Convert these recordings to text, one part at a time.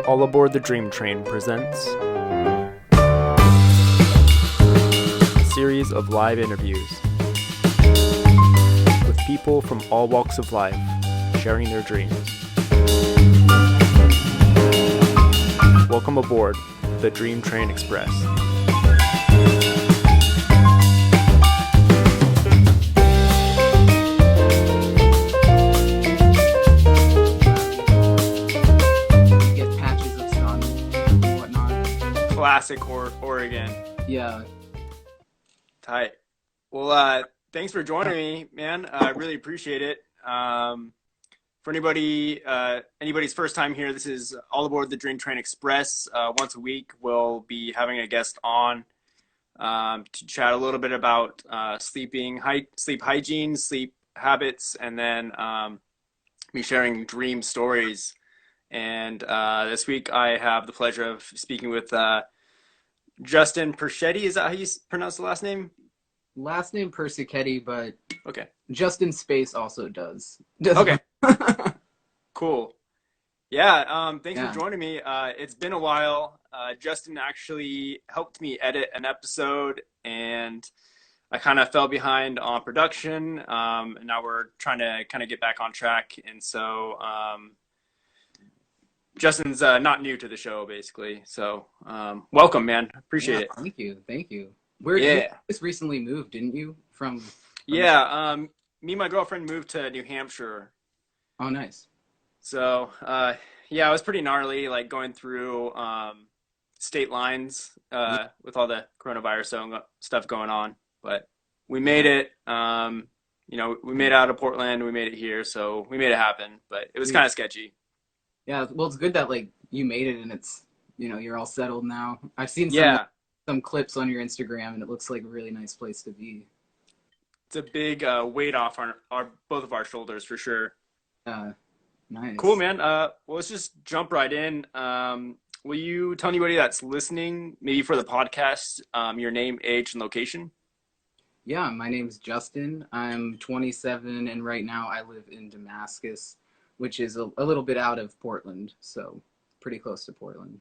All Aboard the Dream Train presents a series of live interviews with people from all walks of life sharing their dreams. Welcome aboard the Dream Train Express. Classic Oregon. Yeah. Tight. Well, thanks for joining me, man. I really appreciate it. For anybody's first time here, this is All Aboard the Dream Train Express. Once a week, we'll be having a guest on to chat a little bit about sleep hygiene, sleep habits, and then me sharing dream stories. And this week, I have the pleasure of speaking with Justin Perschetti. Is that how you pronounce the last name? Last name Persichetti, but okay. Justin Space also does. Okay. Cool. Yeah. Thanks for joining me. It's been a while. Justin actually helped me edit an episode, and I kind of fell behind on production. And now we're trying to kind of get back on track. And so Justin's not new to the show, basically. So welcome, man. Appreciate it. Thank you. You just recently moved, didn't you? From me and my girlfriend moved to New Hampshire. Oh, nice. So it was pretty gnarly, like going through state lines with all the coronavirus stuff going on. But we made it. We made it out of Portland. We made it here, so we made it happen. But it was kind of sketchy. Yeah, well, it's good that like you made it and it's you're all settled now. I've seen some clips on your Instagram and it looks like a really nice place to be. It's a big weight off our both of our shoulders for sure. Nice. Cool, man. Well, let's just jump right in. Will you tell anybody that's listening, maybe for the podcast, your name, age, and location? Yeah, my name is Justin. I'm 27 and right now I live in Damascus, which is a little bit out of Portland, so pretty close to Portland.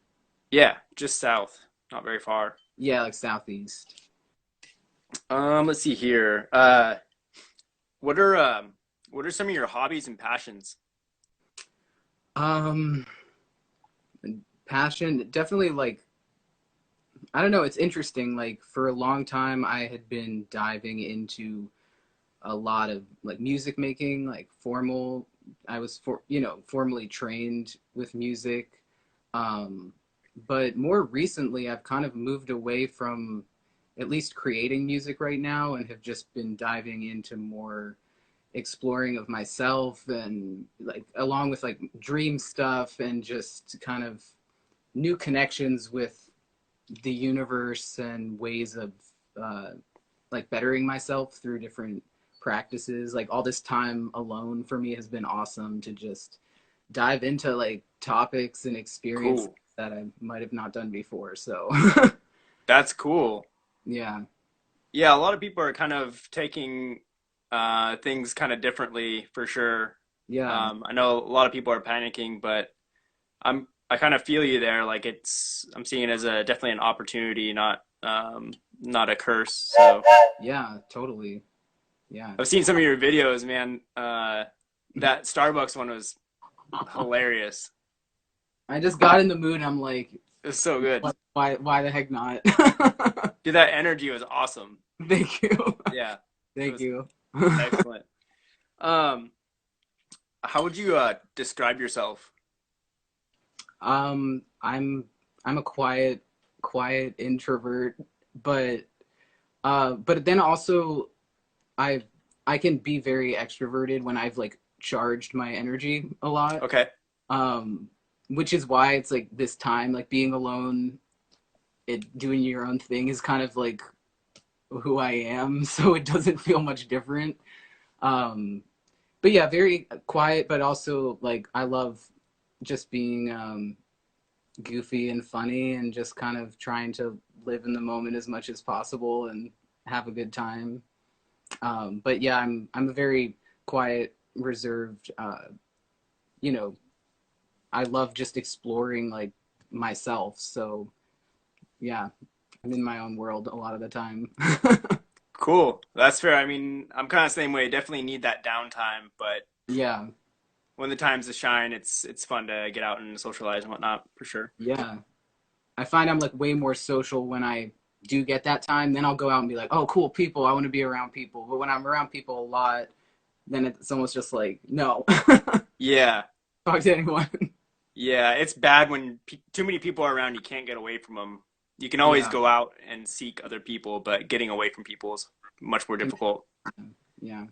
Yeah, just south, not very far. Yeah, like southeast. Let's see here. What are some of your hobbies and passions? Passion, definitely like, I don't know, it's interesting. Like for a long time, I had been diving into a lot of like music making, like I was formally trained with music. But more recently, I've kind of moved away from at least creating music right now and have just been diving into more exploring of myself and like along with like dream stuff and just kind of new connections with the universe and ways of like bettering myself through different practices. Like all this time alone for me has been awesome to just dive into like topics and experiences that I might have not done before. So that's cool. Yeah, a lot of people are kind of taking things kind of differently for sure. Yeah. I know a lot of people are panicking, but I kind of feel you there. Like I'm seeing it as definitely an opportunity, not a curse. So yeah, totally. Yeah, I've seen some of your videos, man. That Starbucks one was hilarious. I just got in the mood. I'm like, it's so good. Why the heck not? Dude, that energy was awesome. Thank you. Yeah. Thank you. Excellent. How would you describe yourself? I'm a quiet introvert, but then also I can be very extroverted when I've like charged my energy a lot. Okay. Which is why it's like this time, like being alone, doing your own thing is kind of like who I am. So it doesn't feel much different. But yeah, very quiet, but also like I love just being goofy and funny and just kind of trying to live in the moment as much as possible and have a good time. But yeah, I'm a very quiet, reserved, I love just exploring like myself. So yeah, I'm in my own world a lot of the time. Cool. That's fair. I mean, I'm kind of the same way. Definitely need that downtime, but Yeah, when the time's to shine, it's fun to get out and socialize and whatnot for sure. yeah. I find I'm like way more social when I do get that time. Then I'll go out and be like, oh, cool people. I want to be around people. But when I'm around people a lot, then it's almost just like, no, Yeah. talk to anyone. Yeah, it's bad when pe too many people are around, you can't get away from them. You can always Yeah, go out and seek other people, but getting away from people is much more difficult. yeah,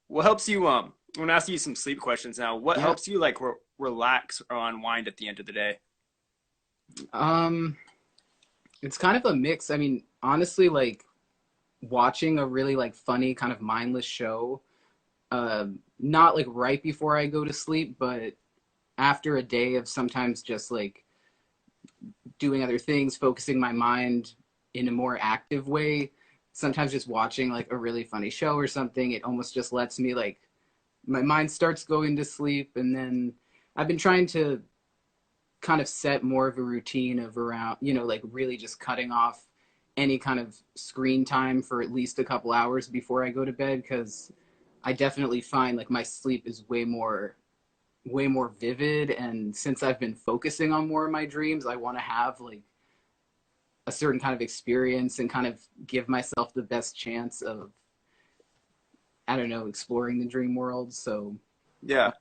What helps you I'm gonna ask you some sleep questions now. What yeah. helps you like relax or unwind at the end of the day? Um, it's kind of a mix. I mean, honestly, like watching a really like funny kind of mindless show, not like right before I go to sleep, but after a day of sometimes just like doing other things, focusing my mind in a more active way. Sometimes just watching like a really funny show or something, it almost just lets me like my mind starts going to sleep. And then I've been trying to kind of set more of a routine of around, like really just cutting off any kind of screen time for at least a couple hours before I go to bed, because I definitely find like my sleep is way more vivid, and since I've been focusing on more of my dreams, I want to have like a certain kind of experience and kind of give myself the best chance of, I don't know, exploring the dream world. So Yeah.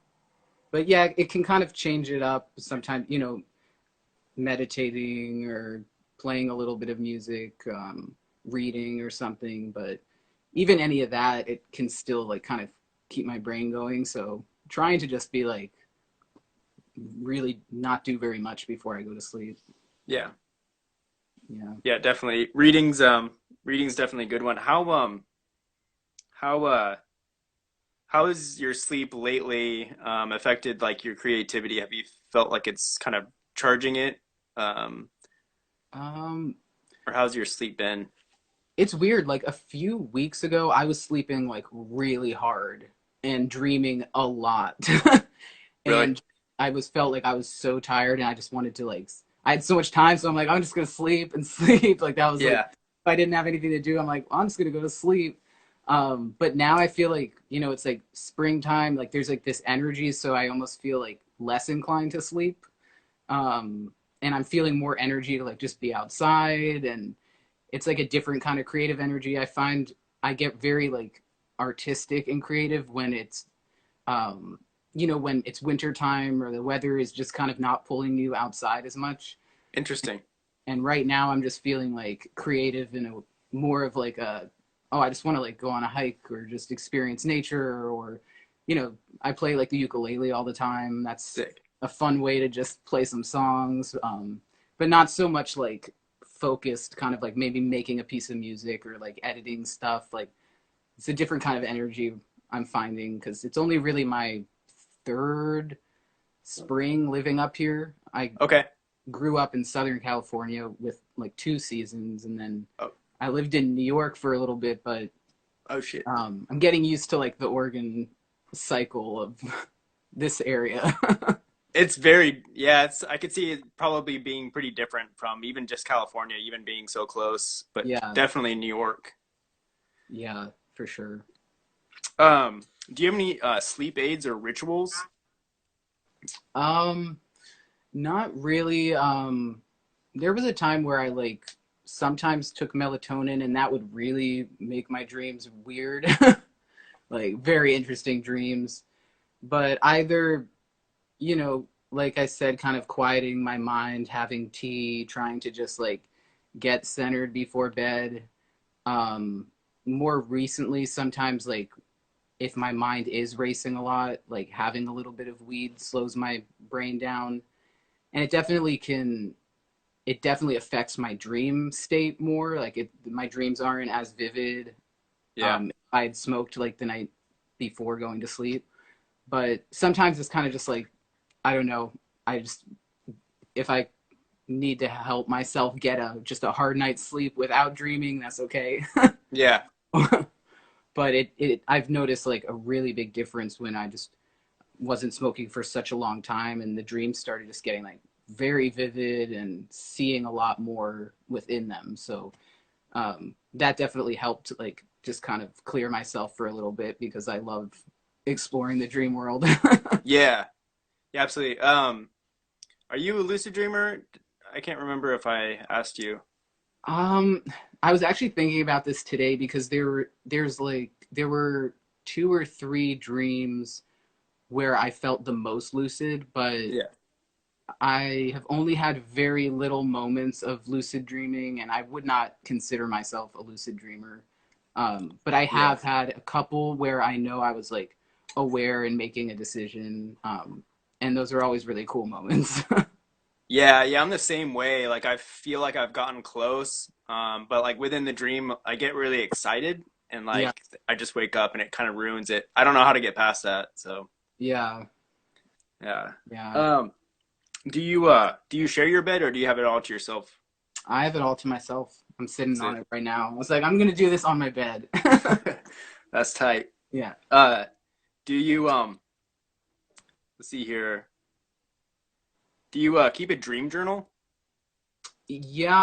but yeah, it can kind of change it up sometimes, meditating or playing a little bit of music, reading or something. But even any of that, it can still like kind of keep my brain going. So trying to just be like really not do very much before I go to sleep. Yeah. Yeah. Yeah, definitely. Reading's definitely a good one. How how has your sleep lately affected like your creativity? Have you felt like it's kind of charging it? Um, Um, or how's your sleep been? it's weird. Like a few weeks ago, I was sleeping like really hard and dreaming a lot. Really? And I was felt like I was so tired and I just wanted to like I had so much time, so I'm like, I'm just gonna sleep and sleep. Like that was like Yeah. if I didn't have anything to do, I'm like, well, I'm just gonna go to sleep. But now I feel like, it's like springtime, like there's like this energy, so I almost feel like less inclined to sleep. And I'm feeling more energy to like just be outside, and it's like a different kind of creative energy. I find I get very like artistic and creative when it's um when it's winter time or the weather is just kind of not pulling you outside as much. Interesting. And right now I'm just feeling like creative in a more of like a, oh, I just want to like go on a hike or just experience nature, or I play like the ukulele all the time. That's Sick. a fun way to just play some songs, but not so much like focused kind of like maybe making a piece of music or like editing stuff. Like it's a different kind of energy I'm finding, because it's only really my third spring living up here. I Okay. grew up in Southern California with like 2 seasons, and then Oh, I lived in New York for a little bit, but oh shit. I'm getting used to like the Oregon cycle of this area. It's very, yeah, it's I could see it probably being pretty different from even just California, even being so close, but Yeah, definitely New York. yeah, for sure. Do you have any sleep aids or rituals? Um, Not really. There was a time where I like sometimes took melatonin, and that would really make my dreams weird, like very interesting dreams. But either, like I said, kind of quieting my mind, having tea, trying to just like get centered before bed. Um, More recently, sometimes like if my mind is racing a lot, like having a little bit of weed slows my brain down, and it definitely affects my dream state more. Like my dreams aren't as vivid. Yeah. If I had smoked like the night before going to sleep, but sometimes it's kind of just like, I don't know. I just, if I need to help myself get just a hard night's sleep without dreaming, that's okay. Yeah. But I've noticed like a really big difference when I just wasn't smoking for such a long time, and the dreams started just getting like very vivid and seeing a lot more within them. So that definitely helped like just kind of clear myself for a little bit because I love exploring the dream world. Yeah, yeah, absolutely. Are you a lucid dreamer? I can't remember if I asked you. Um, I was actually thinking about this today because there were two or three dreams where I felt the most lucid, but Yeah. I have only had very little moments of lucid dreaming, and I would not consider myself a lucid dreamer. But I Yeah. have had a couple where I know I was like aware and making a decision, and those are always really cool moments. Yeah, yeah, I'm the same way. Like I feel like I've gotten close, but like within the dream, I get really excited and Yeah, like I just wake up and it kind of ruins it. I don't know how to get past that. So yeah, yeah. yeah. Um, do you share your bed or do you have it all to yourself? I have it all to myself. I'm sitting That's on it. it right now. I was like, I'm gonna do this on my bed. That's tight. Yeah. Uh, do you let's see here. Do you keep a dream journal? Yeah,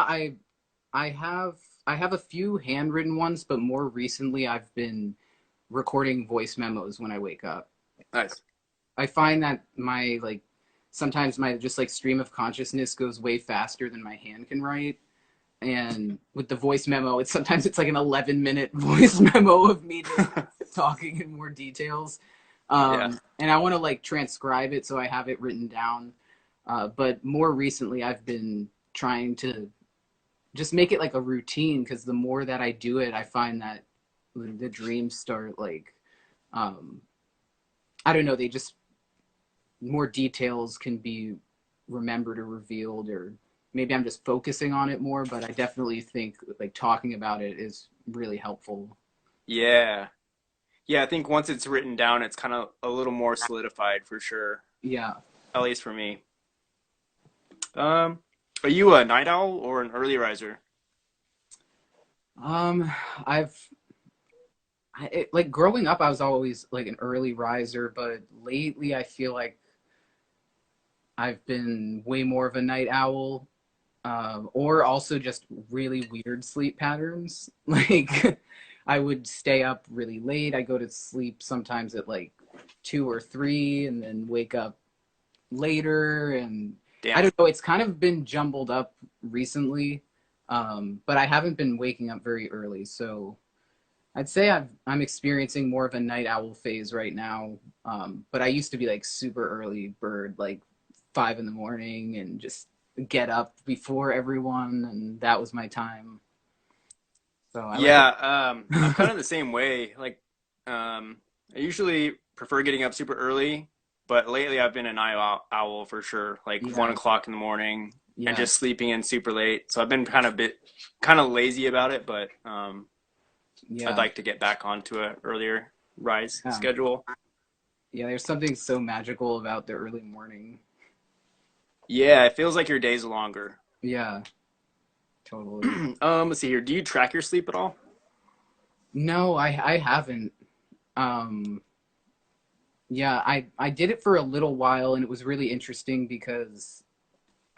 I have I have a few handwritten ones, but more recently I've been recording voice memos when I wake up. Nice. I find that my like sometimes my just like stream of consciousness goes way faster than my hand can write. And with the voice memo, it's sometimes it's like an 11-minute voice memo of me just talking in more details. Yeah. And I want to like transcribe it so I have it written down. But more recently, I've been trying to just make it like a routine because the more that I do it, I find that the dreams start like, um, I don't know, they just more details can be remembered or revealed, or maybe I'm just focusing on it more, but I definitely think like talking about it is really helpful. Yeah. Yeah, I think once it's written down, it's kind of a little more solidified for sure, Yeah. at least for me. Um, are you a night owl or an early riser? Um, I've like growing up, I was always like an early riser, but lately I feel like I've been way more of a night owl, or also just really weird sleep patterns. Like I would stay up really late. I go to sleep sometimes at like 2 or 3, and then wake up later. And I Damn. don't know. It's kind of been jumbled up recently, but I haven't been waking up very early, so I'd say I'm experiencing more of a night owl phase right now. But I used to be like super early bird, like 5 in the morning, and just get up before everyone, and that was my time. So I like Yeah, I'm kind it. of the same way. Like, I usually prefer getting up super early, but lately I've been a owl for sure. Like one Yeah, o'clock in the morning and yeah, just sleeping in super late. So I've been kind of lazy about it, but I'd yeah, like to get back onto a earlier rise yeah, schedule. yeah. There's something so magical about the early morning. Yeah, it feels like your day's longer. Yeah, totally. Let's see here. Do you track your sleep at all? No, I haven't. Um, yeah, I did it for a little while, and it was really interesting because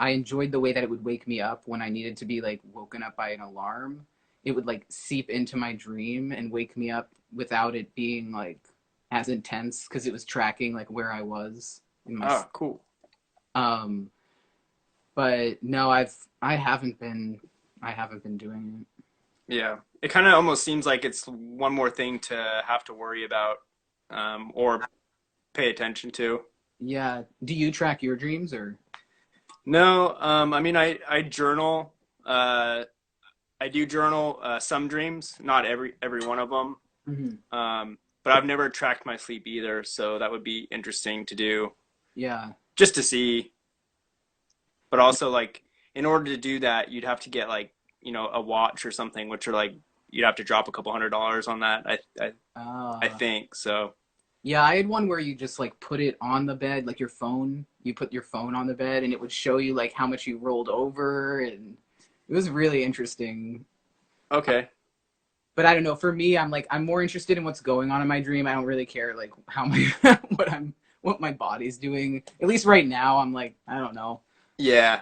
I enjoyed the way that it would wake me up when I needed to be like woken up by an alarm. It would like seep into my dream and wake me up without it being like as intense because it was tracking like where I was in my Oh, cool. um but no, I haven't been doing it. Yeah. It kind of almost seems like it's one more thing to have to worry about or pay attention to. Yeah. Do you track your dreams or No, I mean, I journal. I do journal some dreams, not every one of them. Mhm. But I've never tracked my sleep either, so that would be interesting to do Yeah. just to see. But also, like, in order to do that, you'd have to get like, a watch or something, which are like you'd have to drop a couple $100 on that. I Uh think so. yeah, I had one where you just like put it on the bed, like your phone. You put your phone on the bed and it would show you like how much you rolled over, and it was really interesting. Okay. But I don't know, for me I'm like I'm more interested in what's going on in my dream. I don't really care like how my what my body's doing. At least right now, I'm like, I don't know. Yeah,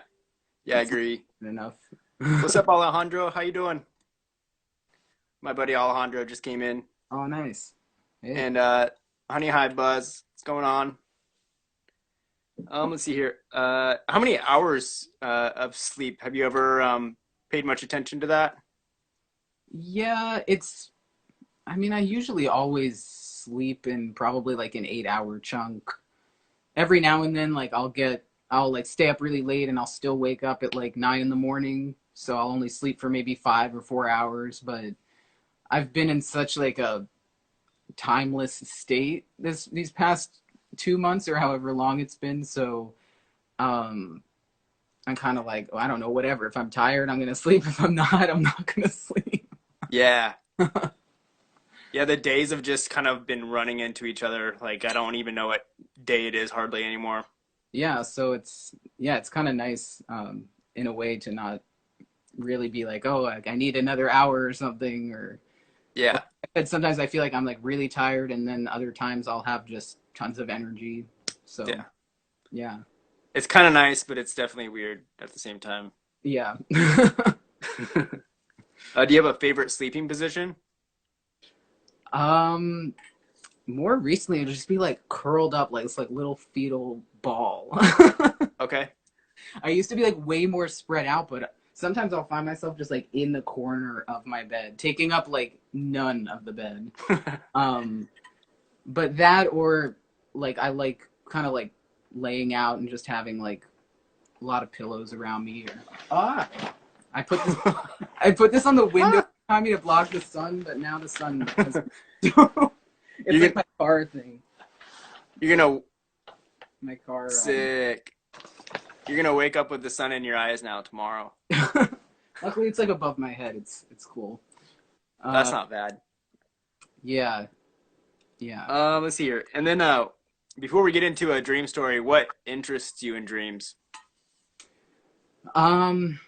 yeah, I It's agree. not enough. What's up, Alejandro? How you doing? My buddy Alejandro just came in, Oh, nice. Hey. and Honey Hi Buzz, what's going on? Let's see here. How many hours of sleep have you ever paid much attention to that? Yeah, I mean, I usually always sleep in probably like an 8 hour chunk. Every now and then, like I'll like stay up really late and I'll still wake up at like 9 in the morning. So I'll only sleep for maybe 5 or 4 hours. But I've been in such like a timeless state these past 2 months or however long it's been. So um, I'm kind of like, oh, I don't know, whatever. If I'm tired, I'm gonna sleep. If I'm not, I'm not gonna sleep. Yeah, yeah. The days have just kind of been running into each other. Like I don't even know what day it is hardly anymore. Yeah, so it's kind of nice in a way to not really be like, oh, like, I need another hour or something, or Yeah, sometimes I feel like I'm like really tired, and then other times I'll have just tons of energy. So yeah. yeah, It's kind of nice, but it's definitely weird at the same time. yeah. Do you have a favorite sleeping position? um, More recently, it'll just be like curled up like this like little fetal ball. Okay. I used to be like way more spread out, but sometimes I'll find myself just like in the corner of my bed, taking up like none of the bed. Um, but that or like I like kind of like laying out and just having like a lot of pillows around me. Or ah, I put this I put this on the window behind me to block the sun, but now the sun has, it's You're like gonna, my car thing. you're gonna My car. sick. You're gonna wake up with the sun in your eyes now tomorrow. Luckily, it's like above my head. It's cool. That's Uh, not bad. yeah, yeah. Let's see here. And then before we get into a dream story, what interests you in dreams? Um,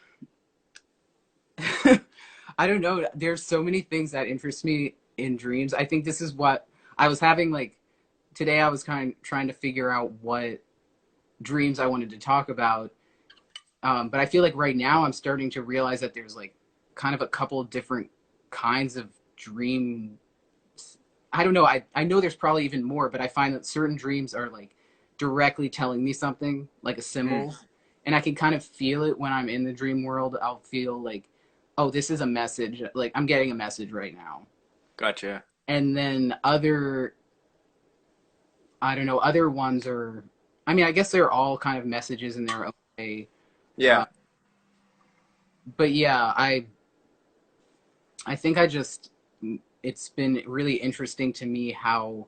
I don't know. There's so many things that interest me in dreams. I think this is what I was having like today. I was kind of trying to figure out what dreams I wanted to talk about. But I feel like right now I'm starting to realize that there's like kind of a couple different kinds of dream. I don't know. I know there's probably even more, but I find that certain dreams are like directly telling me something, like a Mm, symbol. And I can kind of feel it when I'm in the dream world. I'll feel like, oh, this is a message. Like I'm getting a message right now. gotcha. And then I don't know, other ones are, I mean, I guess they're all kind of messages in their own way. Uh, Yeah. but yeah, I think it's been really interesting to me how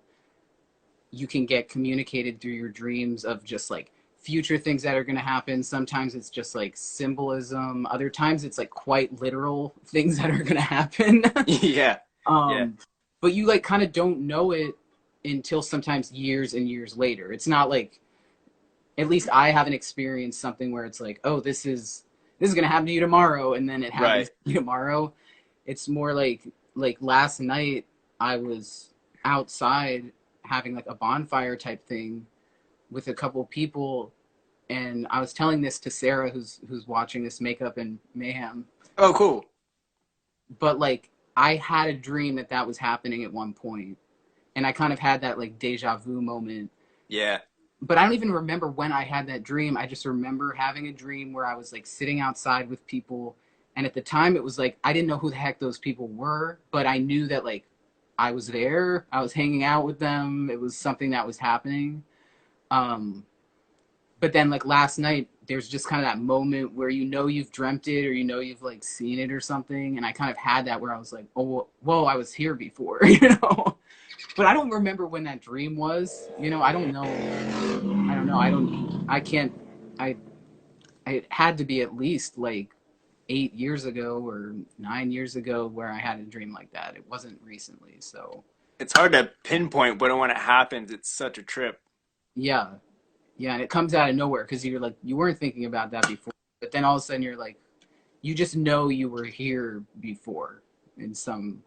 you can get communicated through your dreams of just like future things that are going to happen. Sometimes it's just like symbolism. Other times it's like quite literal things that are going to happen. Yeah. Yeah. um, but you like kind of don't know it until sometimes years and years later. It's not like, at least I haven't experienced something where it's like, oh, this is going to happen to you tomorrow. And then it happens Right. to you tomorrow. It's more like last night I was outside having like a bonfire type thing with a couple people, and I was telling this to Sarah who's watching this makeup and mayhem. Oh, cool. But like I had a dream that that was happening at one point, and I kind of had that like deja vu moment. Yeah. But I don't even remember when I had that dream. I just remember having a dream where I was like sitting outside with people, and at the time it was like I didn't know who the heck those people were, but I knew that like I was there, I was hanging out with them, it was something that was happening. um but then like last night there's just kind of that moment where you know you've dreamt it or you know you've like seen it or something, and I kind of had that where I was like, oh whoa, I was here before. But I don't remember when that dream was. I don't know. I don't know. I can't. I it had to be at least like 8 years ago or 9 years ago where I had a dream like that. It wasn't recently. So It's hard to pinpoint, but when it happens, it's such a trip. yeah, yeah, and it comes out of nowhere because you're like you weren't thinking about that before, but then all of a sudden you're like you just know you were here before in some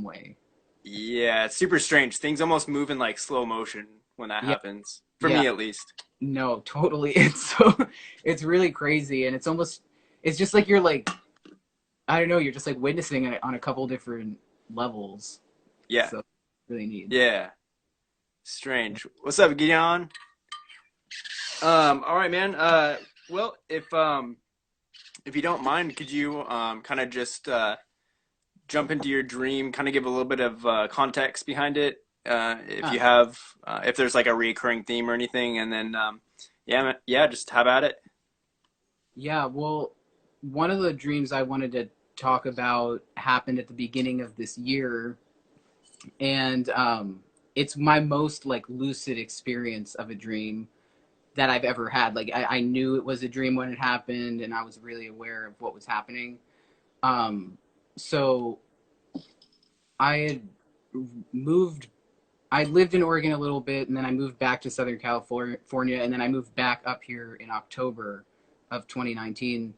way. Yeah, it's super strange. Things almost move in like slow motion. when that Yeah, happens. For yeah, me, at least. no, totally. It's really crazy, and it's just like you're like, I don't know, you're just like witnessing it on a couple different levels. Yeah. So really neat. Yeah. Strange. What's up, Gideon? All right, man. Well, if you don't mind, could you kind of just jump into your dream, kind of give a little bit of context behind it, if Huh. you have, if there's like a recurring theme or anything, and then yeah, just have at it. Yeah, well, one of the dreams I wanted to talk about happened at the beginning of this year, and it's my most like lucid experience of a dream that I've ever had. Like I knew it was a dream when it happened, and I was really aware of what was happening. Um, so I had moved. I lived in Oregon a little bit, and then I moved back to Southern California, and then I moved back up here in October of 2019.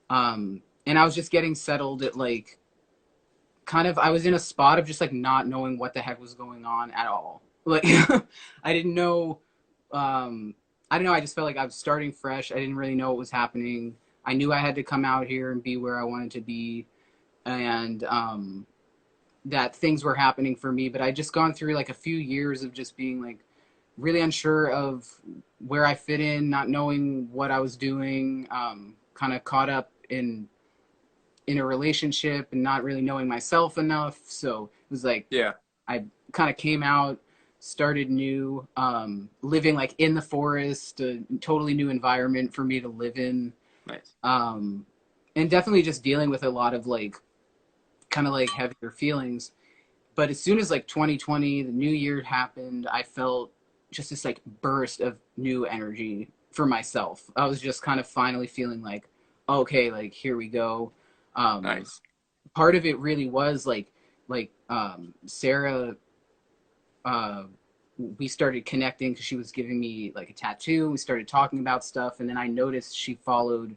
And I was just getting settled at like kind of I was in a spot of just like not knowing what the heck was going on at all. Like I didn't know I don't know, I just felt like I was starting fresh. I didn't really know what was happening. I knew I had to come out here and be where I wanted to be, and that things were happening for me, but I just gone through like a few years of just being like really unsure of where I fit in, not knowing what I was doing, kind of caught up in a relationship and not really knowing myself enough. So it was like Yeah. I kind of came out, started new, living like in the forest, a totally new environment for me to live in, Nice. um, and definitely just dealing with a lot of like kind of like heavier feelings. But as soon as like 2020, the new year happened, I felt just this like burst of new energy for myself. I was just kind of finally feeling like, okay, like here we go. Um, Nice. Part of it really was Sarah, uh, we started connecting because she was giving me like a tattoo. We started talking about stuff, and then I noticed she followed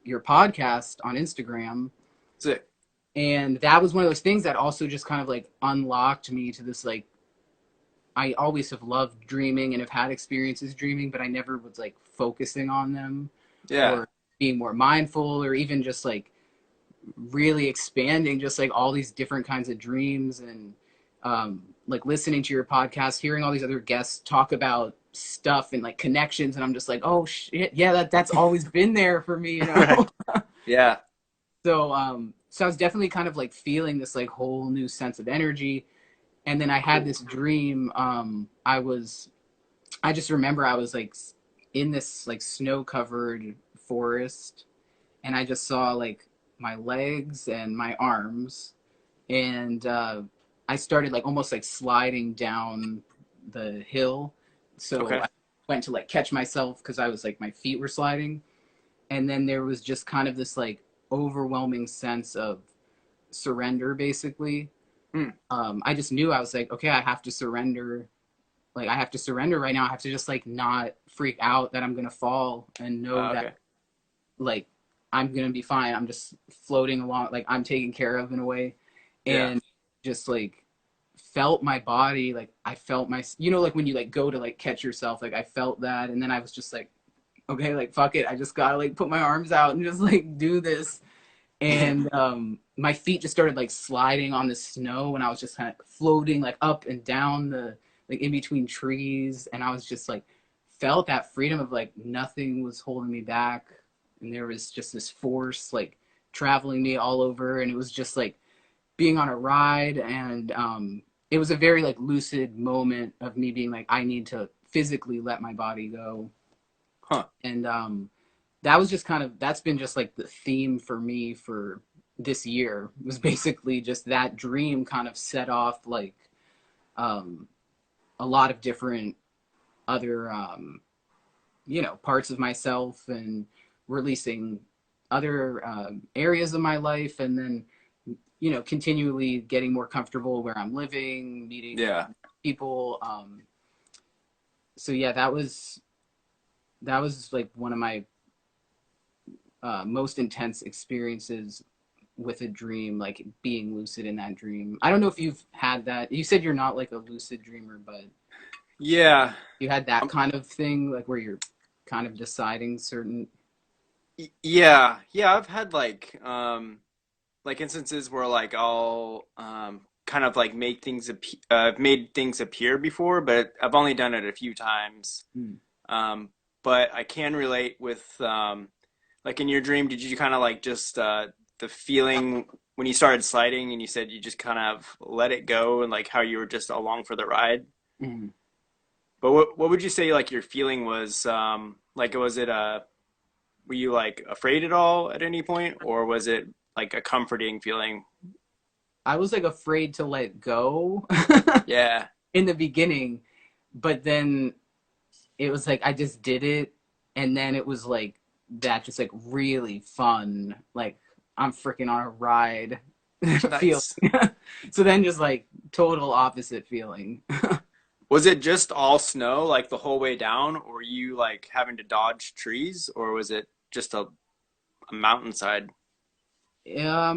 your podcast on Instagram, Sick. and that was one of those things that also just kind of like unlocked me to this like I always have loved dreaming and have had experiences dreaming, but I never was like focusing on them Yeah. or being more mindful or even just like really expanding just like all these different kinds of dreams, and like listening to your podcast, hearing all these other guests talk about stuff and like connections, and I'm just like, oh shit, yeah, that's always been there for me, you Right. know. Yeah. So I was definitely kind of like feeling this like whole new sense of energy. And then I had Cool. this dream. I just remember I was like in this like snow covered forest, and I just saw like my legs and my arms, and I started like almost like sliding down the hill. So Okay. I went to like catch myself because I was like my feet were sliding, and then there was just kind of this like overwhelming sense of surrender, basically. Hmm. I just knew I was like, okay, I have to surrender. Like I have to surrender right now. I have to just like not freak out that I'm gonna fall and know that Okay. like I'm gonna be fine. I'm just floating along, like I'm taken care of in a way, Yeah. and just like felt my body, like I felt my, you know, like when you like go to like catch yourself, like I felt that, and then I was just like, okay, like fuck it, I just gotta like put my arms out and just like do this, and my feet just started like sliding on the snow, and I was just kind of floating like up and down the like in between trees, and I was just like felt that freedom of like nothing was holding me back, and there was just this force like traveling me all over, and it was just like being on a ride, and it was a very like lucid moment of me being like I need to physically let my body go, Huh. and that was just kind of that's been just like the theme for me for this year was basically just that dream kind of set off like um, a lot of different other you know parts of myself and releasing other areas of my life, and then you know continually getting more comfortable where I'm living, meeting Yeah. people. So yeah, that was like one of my most intense experiences with a dream, like being lucid in that dream. I don't know if you've had that. You said you're not like a lucid dreamer, but Yeah. You had that Um, kind of thing, like where you're kind of deciding certain. yeah. Yeah, I've had like instances where like I'll kind of like make things made things appear before, but I've only done it a few times. Hmm. Um, but I can relate with like in your dream, did you kind of like just the feeling when you started sliding and you said you just kind of let it go and like how you were just along for the ride? Hmm. But what would you say like your feeling was like was it were you like afraid at all at any point or was it like a comforting feeling? I was like afraid to let go Yeah. in the beginning, but then it was like I just did it, and then it was like that, just like really fun, like I'm freaking on a ride feeling. Nice. So then just like total opposite feeling. Was it just all snow like the whole way down, or were you like having to dodge trees, or was it just a mountainside?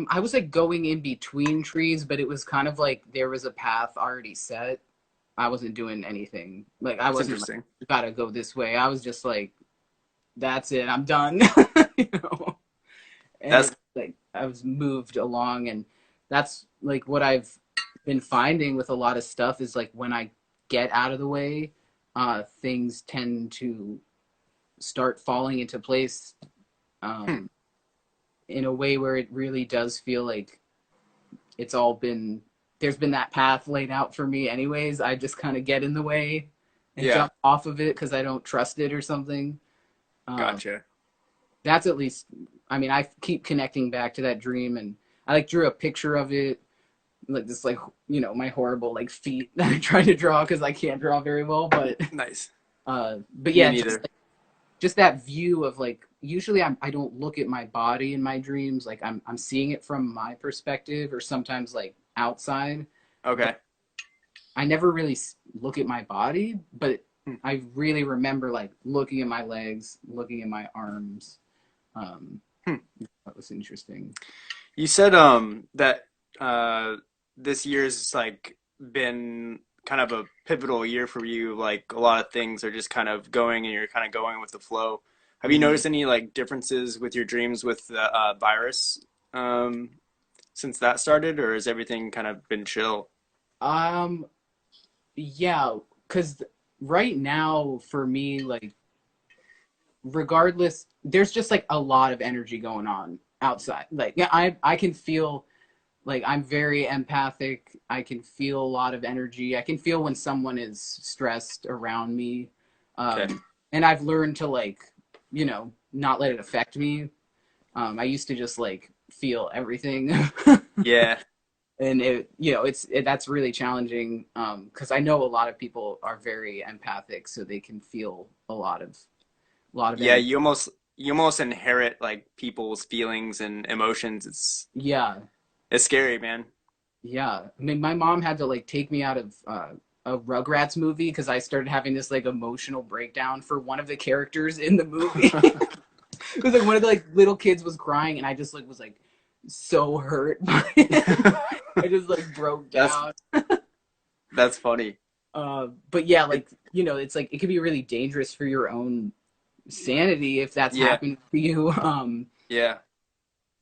I was like going in between trees, but it was kind of like there was a path already set. I wasn't doing anything. Like I That's wasn't like interesting. gotta go this way. I was just like, that's it, I'm done. you know? And That's it like I was moved along, and that's like what I've been finding with a lot of stuff is like when I get out of the way, things tend to start falling into place hmm, um, in a way where it really does feel like it's all been there's been that path laid out for me anyways. I just kind of get in the way and yeah, jump off of it because I don't trust it or something. Um, gotcha. that's at least, I mean, I keep connecting back to that dream, and I like drew a picture of it, like this, like, my horrible like feet that I try to draw because I can't draw very well, Nice. but Me yeah, neither. just that view of like usually I don't look at my body in my dreams, like I'm seeing it from my perspective or sometimes like outside, but Okay. I never really look at my body, but Hmm, I really remember like looking at my legs, looking at my arms. um hmm. that was interesting. You said that uh this year's like been kind of a pivotal year for you. Like a lot of things are just kind of going and you're kind of going with the flow. Have you Mm. noticed any like differences with your dreams with the virus um since that started, or has everything kind of been chill? um yeah, because right now for me, like regardless, there's just like a lot of energy going on outside. Like yeah, I can feel like I'm very empathic. I can feel a lot of energy. I can feel when someone is stressed around me. Okay. And I've learned to like, not let it affect me. I used to just like feel everything. Yeah. And that's really challenging because I know a lot of people are very empathic, so they can feel a lot of Yeah, energy. you almost inherit like people's feelings and emotions. Yeah, It's scary, man. yeah. I mean, my mom had to like take me out of a Rugrats movie because I started having this like emotional breakdown for one of the characters in the movie. Because like one of the like little kids was crying, and I just like was like so hurt by it. I just like broke That's down. that's funny. But yeah, It like it's like it could be really dangerous for your own sanity if that's yeah, happened to you. yeah.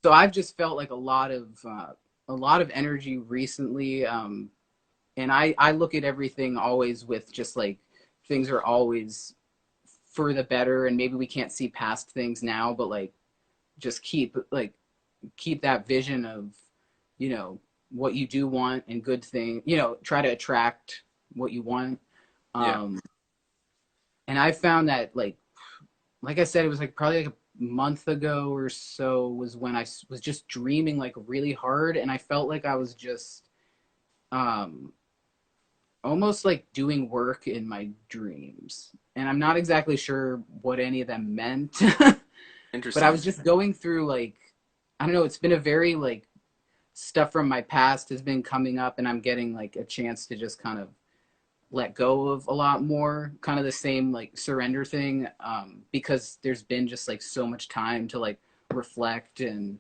So I've just felt like a lot of energy recently, and I look at everything always with just like things are always for the better, and maybe we can't see past things now, but like just keep that vision of you know what you do want and good thing. Try to attract what you want. Yeah. Um, and I found that like I said, it was like probably like a month ago or so was when I was just dreaming like really hard, and I felt like I was just um, almost like doing work in my dreams. And I'm not exactly sure what any of them meant, but I Interesting. was just going through like, I don't know, it's been a very like stuff from my past has been coming up, and I'm getting like a chance to just kind of let go of a lot more, kind of the same like surrender thing, because there's been just like so much time to like reflect, and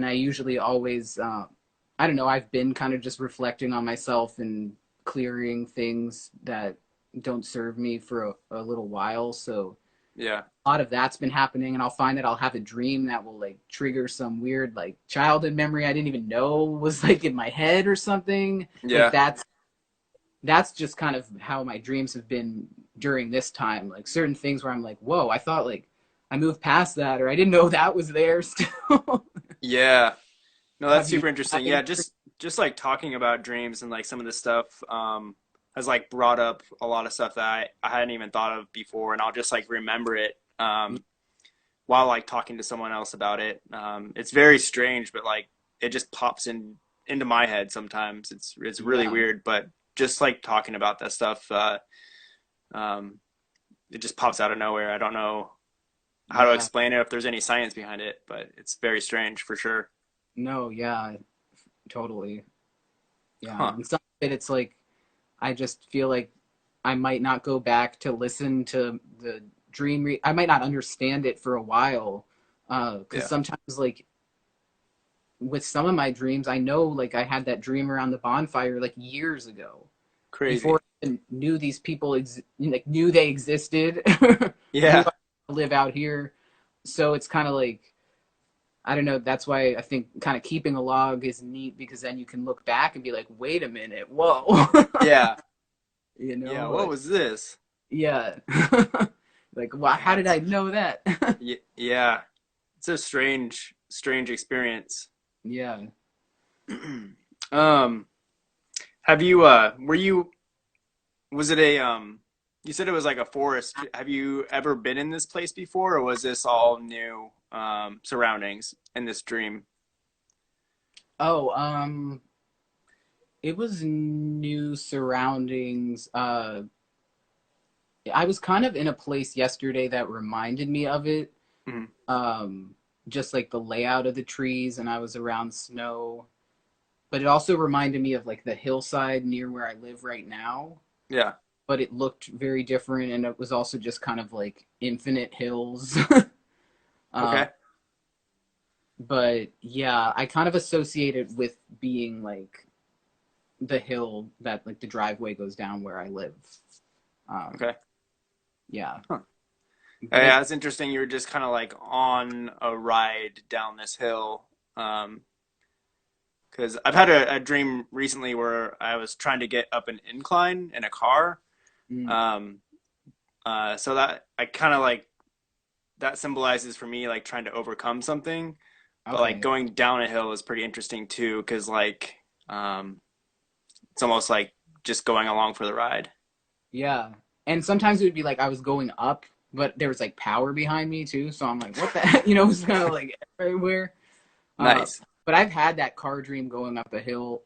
I usually always I don't know, I've been kind of just reflecting on myself and clearing things that don't serve me for a little while. So Yeah. a lot of that's been happening, and I'll find that I'll have a dream that will like trigger some weird like childhood memory I didn't even know was like in my head or something. Like Yeah. that's just kind of how my dreams have been during this time. Like certain things where I'm like, whoa, I thought like I moved past that, or I didn't know that was there still. Yeah. No, that's Have you super had interesting. any? Yeah, just like talking about dreams and like some of this stuff has like brought up a lot of stuff that I hadn't even thought of before, and I'll just like remember it while like talking to someone else about it. It's very strange, but like it just pops into my head sometimes. It's really Yeah, weird, but just like talking about that stuff, um, it just pops out of nowhere. I don't know how to yeah, explain it, if there's any science behind it, but it's very strange for sure. no, yeah, totally, yeah. Huh. And some of it, it's like I just feel like I might not go back to listen to the I might not understand it for a while, because Yeah. sometimes like with some of my dreams, I know like I had that dream around the bonfire like years ago before Crazy. I even knew these people like knew they existed who Yeah. live out here. So it's kind of like I don't know. That's why I think kind of keeping a log is neat because then you can look back and be like, wait a minute, whoa, Yeah. you know, Yeah. What like was this? yeah, like wow, how Yeah. did I know that? Yeah. It's a strange experience. Yeah. Um, have you were you was it a you said it was like a forest. Have you ever been in this place before, or was this all new surroundings in this dream? Oh, it was new surroundings. I was kind of in a place yesterday that reminded me of it. Mhm. Um, just like the layout of the trees, and I was around snow. But it also reminded me of like the hillside near where I live right now. Yeah. But it looked very different, and it was also just kind of like infinite hills. uh, Okay. but yeah, I kind of associate it with being like the hill that like the driveway goes down where I live. Um, Okay. yeah, Huh. but Yeah, it's interesting. You were just kind of like on a ride down this hill. Um, because I've had a dream recently where I was trying to get up an incline in a car. mm, Um, so that I kind of like that symbolizes for me like trying to overcome something, but like okay, going down a hill is pretty interesting too, because like it's almost like just going along for the ride. yeah. And sometimes it would be like I was going up, but there was like power behind me too. So I'm like, what the heck? You know, it was kind of like everywhere. Uh, Nice. but I've had that car dream going up a hill.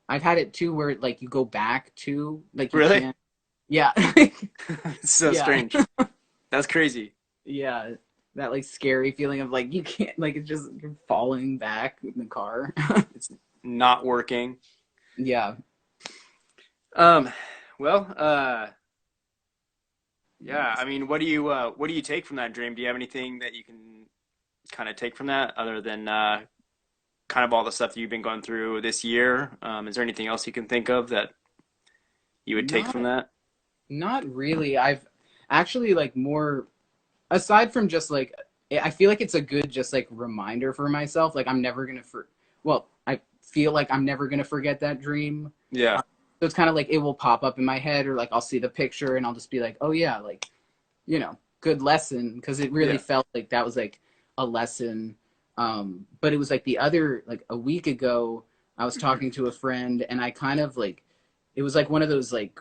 I've had it too where like you go back to like you Really? can't. Yeah, It's so yeah, strange. That's crazy. yeah. That like scary feeling of like you can't like it's just you're falling back in the car. It's not working. Yeah. Um, well, yeah, I mean, what do you take from that dream? Do you have anything that you can kind of take from that other than kind of all the stuff that you've been going through this year? Is there anything else you can think of that you would take from Not that? not really. I've actually like more aside from just like I feel like it's a good just like reminder for myself. Like I'm never gonna well, I feel like I'm never gonna forget that dream. Yeah, So it's kind of like it will pop up in my head, or like I'll see the picture and I'll just be like, oh yeah, like good lesson because it really yeah, felt like that was like a lesson. But it was like the other like a week ago, I was talking to a friend and I kind of like it was like one of those like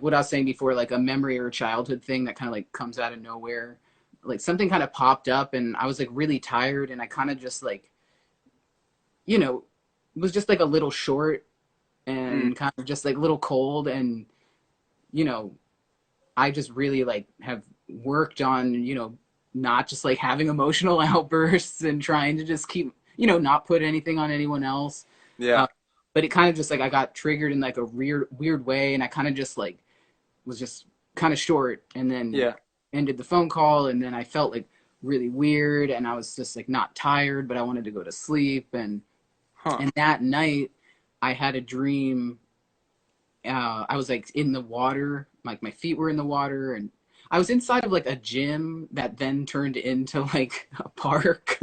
what I was saying before, like a memory or a childhood thing that kind of like comes out of nowhere. Like something kind of popped up and I was like really tired and I kind of just like you know was just like a little short mm, and kind of just like a little cold and you know I just really like have worked on, not just like having emotional outbursts and trying to just keep, not put anything on anyone else. yeah, Uh, but it kind of just like I got triggered in like a weird way, and I kind of just like was just kind of short, and then yeah, ended the phone call, and then I felt like really weird, and I was just like not tired, but I wanted to go to sleep, huh, and that night I had a dream. I was like in the water like my feet were in the water, and I was inside of like a gym that then turned into like a park.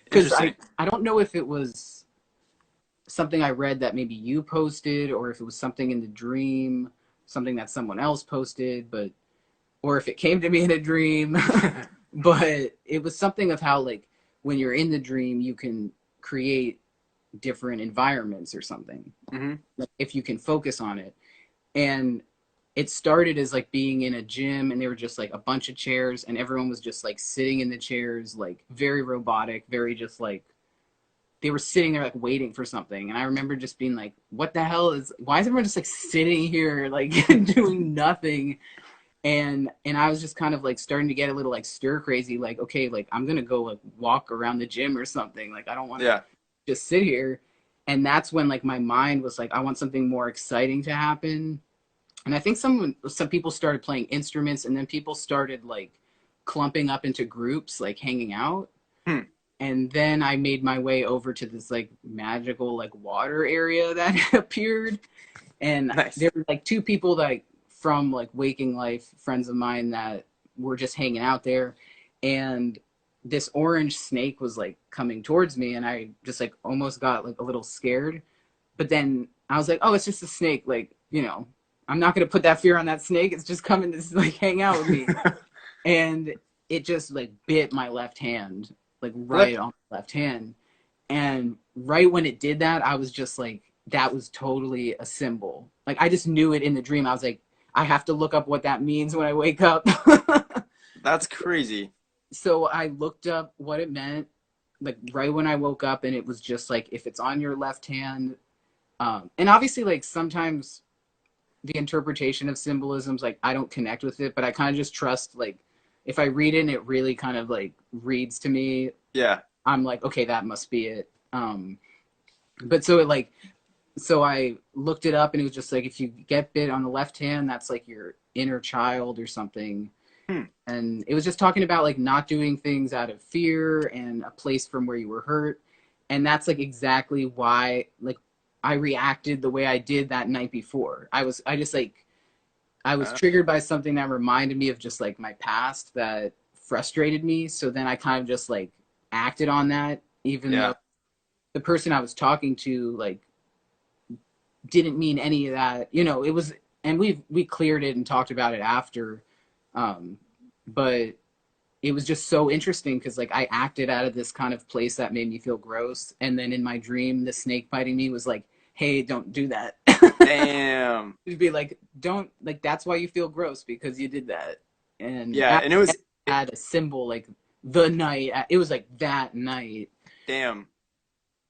Because Interesting. I don't know if it was something I read that maybe you posted, or if it was something in the dream, something that someone else posted, but or if it came to me in a dream. But it was something of how like when you're in the dream you can create different environments or something, Hmm. like if you can focus on it. And it started as like being in a gym, and there were just like a bunch of chairs, and everyone was just like sitting in the chairs, like very robotic, very just like they were sitting there like waiting for something. And I remember just being like, what the hell is, why is everyone just like sitting here like doing nothing? And I was just kind of like starting to get a little like stir crazy, like, okay, like I'm gonna go like walk around the gym or something, like I don't want to Yeah. just sit here. And that's when like my mind was like, I want something more exciting to happen. And I think some people started playing instruments, and then people started like clumping up into groups, like hanging out. Hmm. And then I made my way over to this like magical like water area that appeared. And Nice. there were like two people that from like waking life, friends of mine, that were just hanging out there. And this orange snake was like coming towards me, and I just like almost got like a little scared. But then I was like, oh, it's just a snake, like, I'm not going to put that fear on that snake. It's just coming to like hang out with me. And it just like bit my left hand, like What? right on the left hand. And right when it did that, I was just like, that was totally a symbol. Like I just knew it in the dream. I was like, I have to look up what that means when I wake up. That's crazy. So I looked up what it meant, like right when I woke up, and it was just like, if it's on your left hand, and obviously like sometimes the interpretation of symbolisms, like I don't connect with it, but I kind of just trust, like if I read it and it really kind of like reads to me, Yeah. I'm like, okay, that must be it. But so it like, so I looked it up, and it was just like, if you get bit on the left hand, that's like your inner child or something. Hmm. And it was just talking about like not doing things out of fear and a place from where you were hurt. And that's like exactly why like I reacted the way I did that night before. I just like, I was Uh, triggered by something that reminded me of just like my past that frustrated me. So then I kind of just like acted on that, even though yeah. the person I was talking to like didn't mean any of that. It was, and we cleared it and talked about it after. Um, but it was just so interesting because like I acted out of this kind of place that made me feel gross, and then in my dream, the snake biting me was like, "Hey, don't do that." Damn. It'd be like, "Don't like that's why you feel gross because you did that." And Yeah. And I had a symbol like the night. It was like that night. damn.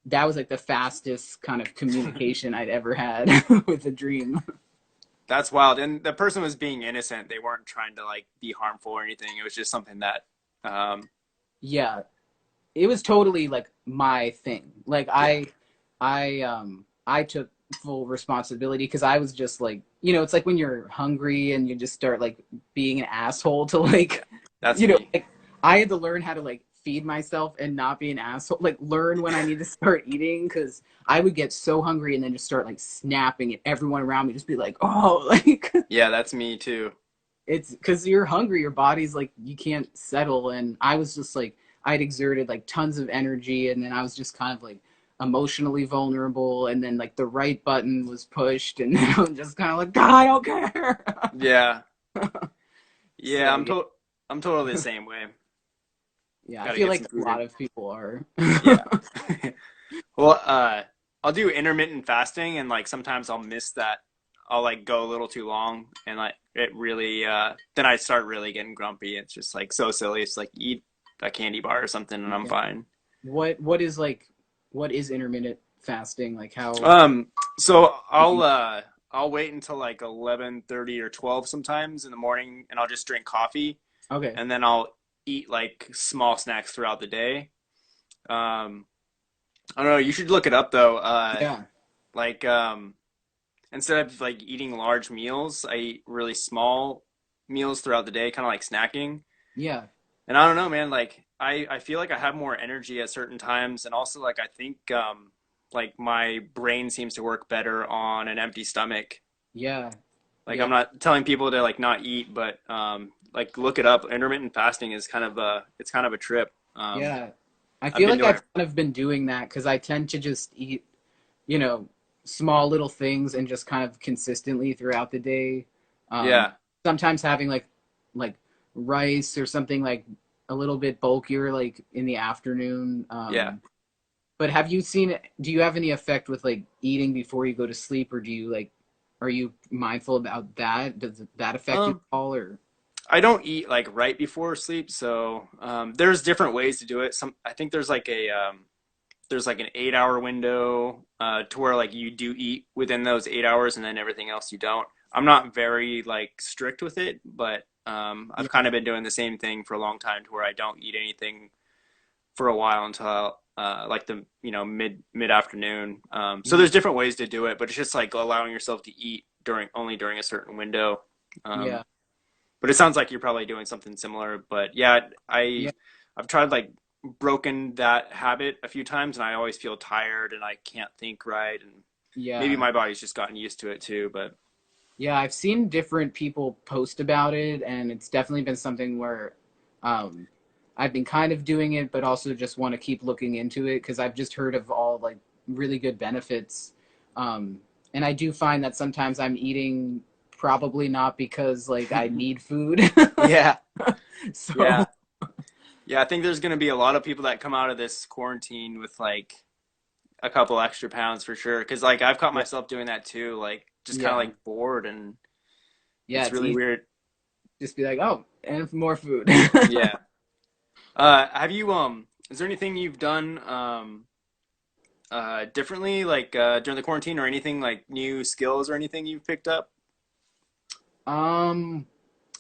That was like the fastest kind of communication I'd ever had with a dream. That's wild. And the person was being innocent. They weren't trying to like be harmful or anything. It was just something that, um, Yeah, it was totally like my thing. Like yeah, I took full responsibility because I was just like, it's like when you're hungry and you just start like being an asshole to like, that's me. like I had to learn how to like feed myself and not be an asshole, like learn when I need to start eating, because I would get so hungry and then just start like snapping at everyone around me, just be like, oh, like Yeah, that's me too. it's because you're hungry, your body's like, you can't settle. And I was just like, I'd exerted like tons of energy, and then I was just kind of like emotionally vulnerable, and then like the right button was pushed, and then I'm just kind of like, God, I don't care. Yeah. Yeah, So yeah, I'm totally the same way. yeah, I Got to feel get some like a food lot in. of people are. Yeah. Well, I'll do intermittent fasting and like sometimes I'll miss that. I'll like go a little too long and like it really then I start really getting grumpy. It's just like so silly. It's like eat a candy bar or something and I'm Yeah. fine. What is like, what is intermittent fasting? Like how Um so do you? I'll wait until like 11:30 or 12 sometimes in the morning and I'll just drink coffee Okay. and then I'll eat like small snacks throughout the day. Um I don't know, you should look it up though. Yeah. Like instead of like eating large meals, I eat really small meals throughout the day, kind of like snacking. Yeah. And I don't know, man, like I feel like I have more energy at certain times and also like I think like my brain seems to work better on an empty stomach. Yeah. Like Yeah. I'm not telling people to like not eat, but like look it up. Intermittent fasting is kind of it's kind of a trip. Yeah. I I've feel been like doing I've it. kind of been doing that because I tend to just eat, you know, small little things and just kind of consistently throughout the day. Um, Yeah, Sometimes having like rice or something like a little bit bulkier like in the afternoon. yeah. But do you have any effect with like eating before you go to sleep, or do you like, are you mindful about that? Does that affect you Um, at all, or? I don't eat like right before sleep, so there's different ways to do it. I think there's like an 8 hour window to where like you do eat within those 8 hours, and then everything else you don't. I'm not very like strict with it, but I've Yeah. kind of been doing the same thing for a long time to where I don't eat anything for a while until like the mid afternoon. So Mm, there's different ways to do it, but it's just like allowing yourself to eat during a certain window. Um, yeah. but it sounds like you're probably doing something similar. But yeah, Yeah. I've tried like broken that habit a few times, and I always feel tired and I can't think right, and maybe Yeah. my body's just gotten used to it too. But Yeah, I've seen different people post about it, and it's definitely been something where um, I've been kind of doing it, but also just want to keep looking into it because I've just heard of all like really good benefits. Um, and I do find that sometimes I'm eating probably not because like I need food. yeah, So yeah, yeah. I think there's gonna be a lot of people that come out of this quarantine with like a couple extra pounds for sure. Because like I've caught yeah, myself doing that too, like just kind of yeah, like bored, and yeah, it's it's really easy weird. to just be like, oh, and more food. Yeah. Have you is there anything you've done differently like during the quarantine, or anything like new skills or anything you've picked up? um,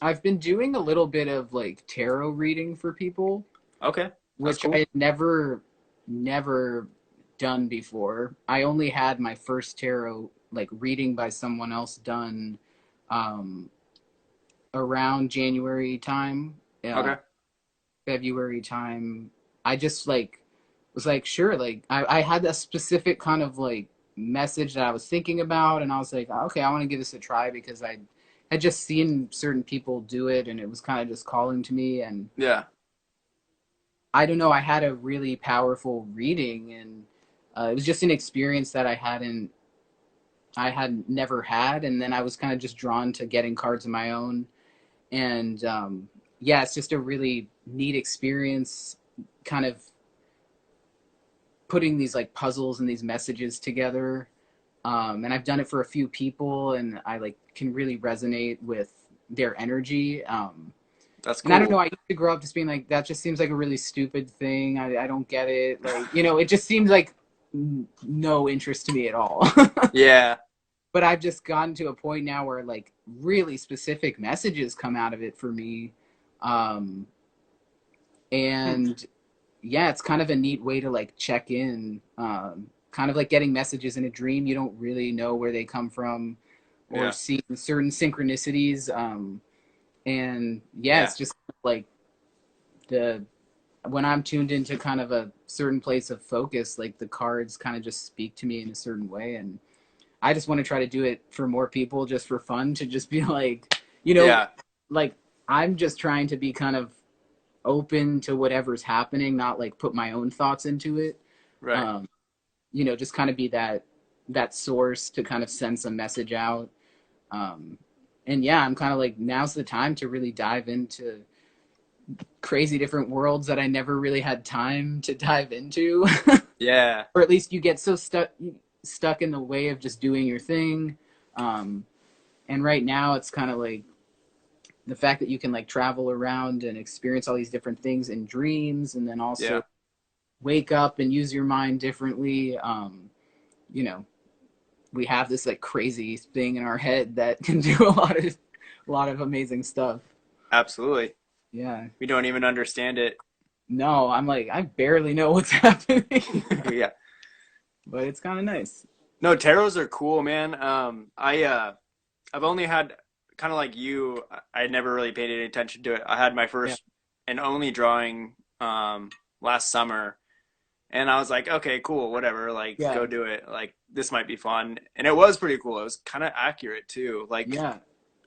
I've been doing a little bit of like tarot reading for people, Okay, that's which I cool. had never done before. I only had my first tarot like reading by someone else done um, around January time, uh, Okay. February time. I just like was like sure, like I had a specific kind of like message that I was thinking about, and I was like, okay, I want to give this a try because I had just seen certain people do it, and it was kind of just calling to me, and Yeah. I don't know. I had a really powerful reading, and it was just an experience that I had never had, and then I was kind of just drawn to getting cards of my own, and yeah, it's just a really neat experience, kind of putting these like puzzles and these messages together. And I've done it for a few people, and I like can really resonate with their energy. That's And I don't know, cool. I used to grow up just being like, that just seems like a really stupid thing. I don't get it. Like, you know, it just seems like no interest to me at all. Yeah. But I've just gotten to a point now where like really specific messages come out of it for me. Um, Hmm. and yeah, it's kind of a neat way to like check in. Kind of like getting messages in a dream. You don't really know where they come from or Yeah. seeing certain synchronicities. And yeah, Yeah. it's just like the when I'm tuned into kind of a certain place of focus, like the cards kind of just speak to me in a certain way. And I just want to try to do it for more people just for fun to just be like, you know, Yeah. like I'm just trying to be kind of open to whatever's happening, not like put my own thoughts into it. Right. Um, you know, just kind of be that source to kind of send some message out. Um, and yeah, I'm kind of like now's the time to really dive into crazy different worlds that I never really had time to dive into, Yeah. or at least you get so stuck in the way of just doing your thing. Um, and right now, it's kind of like the fact that you can like travel around and experience all these different things in dreams, and then Yeah. also wake up and use your mind differently. You know, we have this like crazy thing in our head that can do a lot of amazing stuff. Absolutely. Yeah. We don't even understand it. No, I'm like I barely know what's happening. Yeah. But it's kind of nice. No, tarots are cool, man. I've only had kind of like you. I never really paid any attention to it. I had my Yeah, first and only drawing last summer, and I was like, okay, cool, whatever. Like, yeah, go do it. Like, this might be fun, and it was pretty cool. It was kind of accurate too. Like, yeah.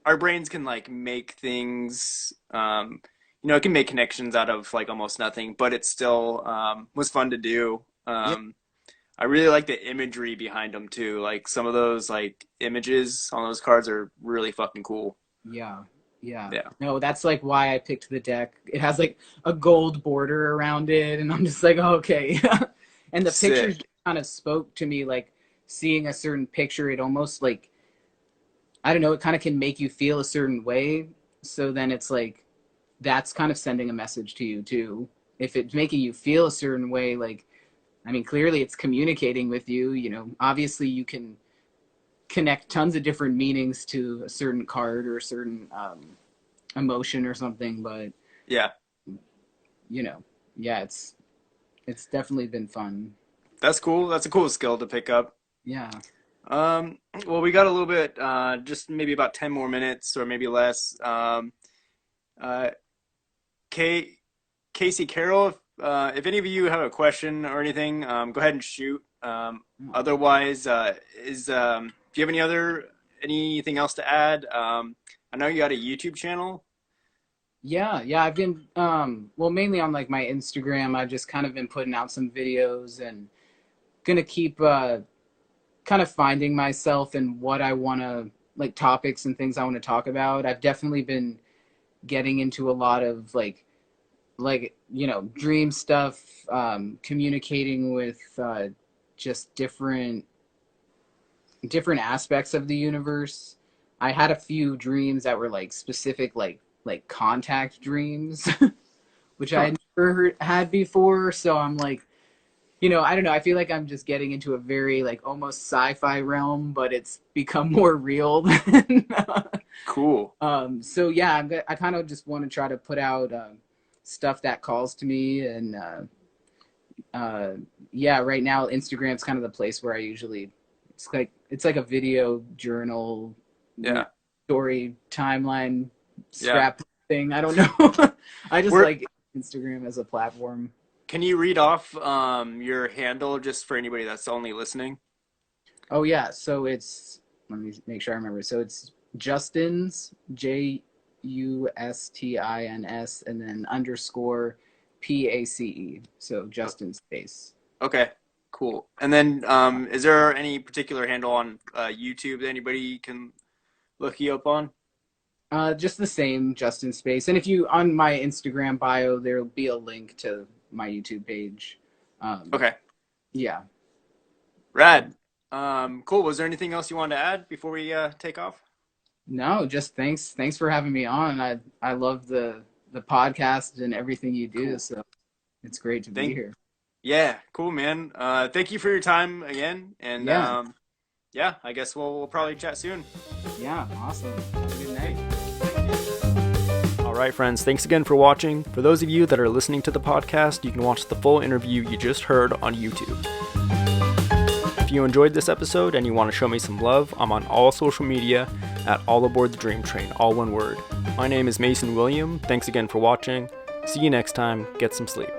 our brains can like make things, it can make connections out of like almost nothing, but it still was fun to do. Yeah. I really like the imagery behind them too. Like some of those like images on those cards are really fucking cool. Yeah. Yeah. Yeah. No, that's like why I picked the deck. It has like a gold border around it, and I'm just like, oh, okay. And the pictures Sick. kind of spoke to me, like seeing a certain picture, it almost like, I don't know, it kind of can make you feel a certain way. So then it's like, that's kind of sending a message to you too. If it's making you feel a certain way, like, I mean, clearly it's communicating with you, obviously you can connect tons of different meanings to a certain card or a certain emotion or something, but Yeah. yeah, it's definitely been fun. That's cool. That's a cool skill to pick up. Yeah. Well, we got a little bit, just maybe about 10 more minutes or maybe less. Uh, Kay, Casey Carroll, if any of you have a question or anything, go ahead and shoot. Otherwise, do you have anything else to add? I know you got a YouTube channel. Yeah, I've been well, mainly on like my Instagram. I've just kind of been putting out some videos and gonna keep kind of finding myself and what I want to, like, topics and things I want to talk about. I've definitely been getting into a lot of dream stuff, communicating with just different aspects of the universe. I had a few dreams that were like specific, like contact dreams, which I Huh. had never had before. So I'm like, I don't know. I feel like I'm just getting into a very like almost sci-fi realm, but it's become more real than. Cool. So yeah, I kind of just want to try to put out stuff that calls to me, and yeah, right now Instagram's kind of the place where I usually it's like a video journal, Yeah. story timeline Yeah. scrap thing. I don't know. I just We're, like Instagram as a platform. can you read off your handle just for anybody that's only listening? Oh yeah, so it's, let me make sure I remember. So it's Justin's, Justins, and then underscore PACE. So Justin space. Okay, cool. And then is there any particular handle on YouTube that anybody can look you up on? Just the same, Justin space. And if you, on my Instagram bio, there'll be a link to my YouTube page. Okay, Yeah. rad. Cool. Was there anything else you wanted to add before we take off? No, just thanks for having me on. I love the podcast and everything you do. Cool. So it's great to be Thank. here. Yeah, cool, man. Thank you for your time again, and Yeah. yeah, I guess we'll probably chat soon. Yeah. Awesome. Have a good night. All right, friends, thanks again for watching. For those of you that are listening to the podcast, you can watch the full interview you just heard on YouTube. If you enjoyed this episode and you want to show me some love, I'm on all social media at All Aboard the Dream Train, all one word. My name is Mason William. Thanks again for watching. See you next time. Get some sleep.